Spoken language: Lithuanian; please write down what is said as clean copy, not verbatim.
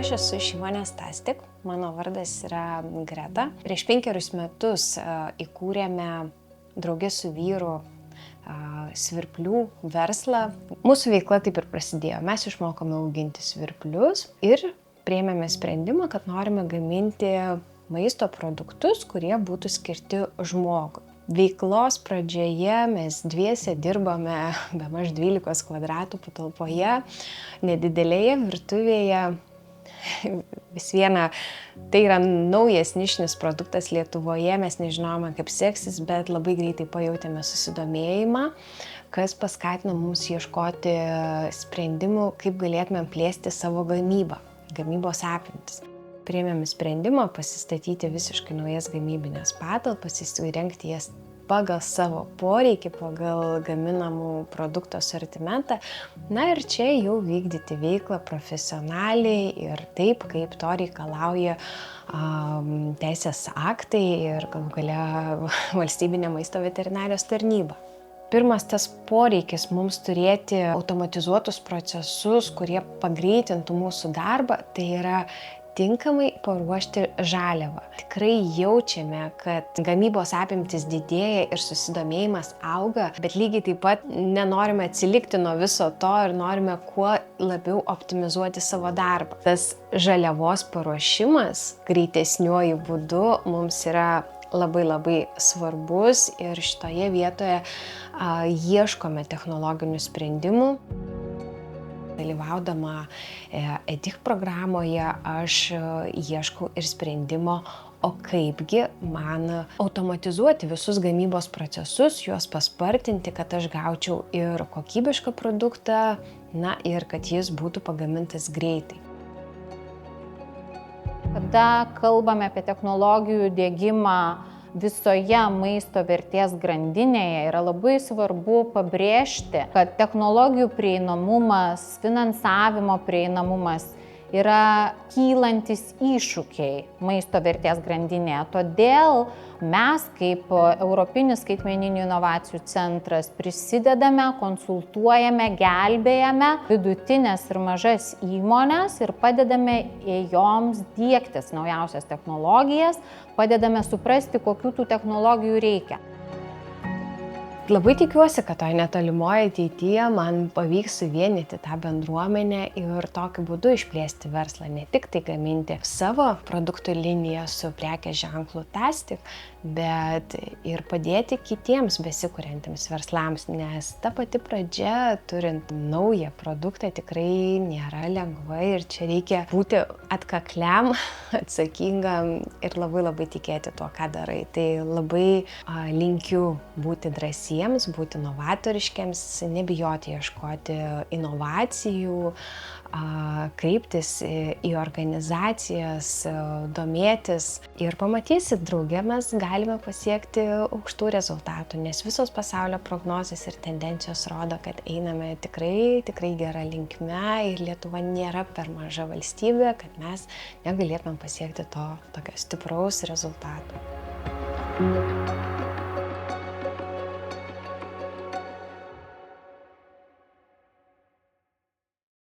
Aš esu iš įmonės Tastic, mano vardas yra Greta. Prieš 5 metus įkūrėme draugė su vyru svirplių verslą. Mūsų veikla taip ir prasidėjo. Mes išmokome auginti svirplius ir priėmėme sprendimą, kad norime gaminti maisto produktus, kurie būtų skirti žmogui. Veiklos pradžioje mes dviese dirbame bemaž 12 kvadratų patalpoje, nedidelėje virtuvėje. Vis viena, tai yra naujas nišinis produktas Lietuvoje, mes nežinojome, kaip seksis, bet labai greitai pajautėme susidomėjimą, kas paskatino mus ieškoti sprendimų, kaip galėtumėm plėsti savo gamybos apimtis. Priėmėme sprendimą pasistatyti visiškai naujas gamybinės patalpas, įsirengti jas pagal savo poreikį, pagal gaminamų produktų asortimentą. Na ir čia jau vykdyti veiklą profesionaliai ir taip, kaip to reikalauja teisės aktai ir galų gale valstybinė maisto veterinarijos tarnyba. Pirmas tas poreikis mums turėti automatizuotus procesus, kurie pagreitintų mūsų darbą, tai yra tinkamai paruošti žaliavą. Tikrai jaučiame, kad gamybos apimtis didėja ir susidomėjimas auga, bet lygiai taip pat nenorime atsilikti nuo viso to ir norime kuo labiau optimizuoti savo darbą. Tas žaliavos paruošimas greitesniuoju būdu mums yra labai svarbus ir šitoje vietoje ieškome technologinių sprendimų. Dalyvaudama EDIC programoje aš ieškau ir sprendimo, o kaipgi man automatizuoti visus gamybos procesus, juos paspartinti, kad aš gaučiau ir kokybišką produktą, na ir kad jis būtų pagamintas greitai. Kada kalbame apie technologijų diegimą visoje maisto vertės grandinėje, yra labai svarbu pabrėžti, kad technologijų prieinamumas, finansavimo prieinamumas yra kylantis iššūkiai maisto vertės grandinėje. Todėl mes kaip Europinis skaitmeninių inovacijų centras prisidedame, konsultuojame, gelbėjame vidutinės ir mažas įmones ir padedame joms diegtis naujausias technologijas, padedame suprasti, kokių tų technologijų reikia. Labai tikiuosi, kad toj netolimoje ateityje man pavyks suvienyti tą bendruomenę ir tokiu būdu išplėsti verslą, ne tik tai gaminti savo produktų liniją su prekės ženklu Tastic, bet ir padėti kitiems besikuriantiems verslams, nes ta pati pradžia, turint naują produktą, tikrai nėra lengva ir čia reikia būti atkakliam, atsakingam ir labai tikėti tuo, ką darai. Tai labai linkiu būti drąsiems, būti novatoriškiams, nebijoti ieškoti inovacijų, kreiptis į organizacijas, domėtis ir pamatysit, drauge mes galime pasiekti aukštų rezultatų, nes visos pasaulio prognozės ir tendencijos rodo, kad einame tikrai gera linkme ir Lietuva nėra per maža valstybė, kad mes negalėtumėm pasiekti to tokio stipraus rezultato.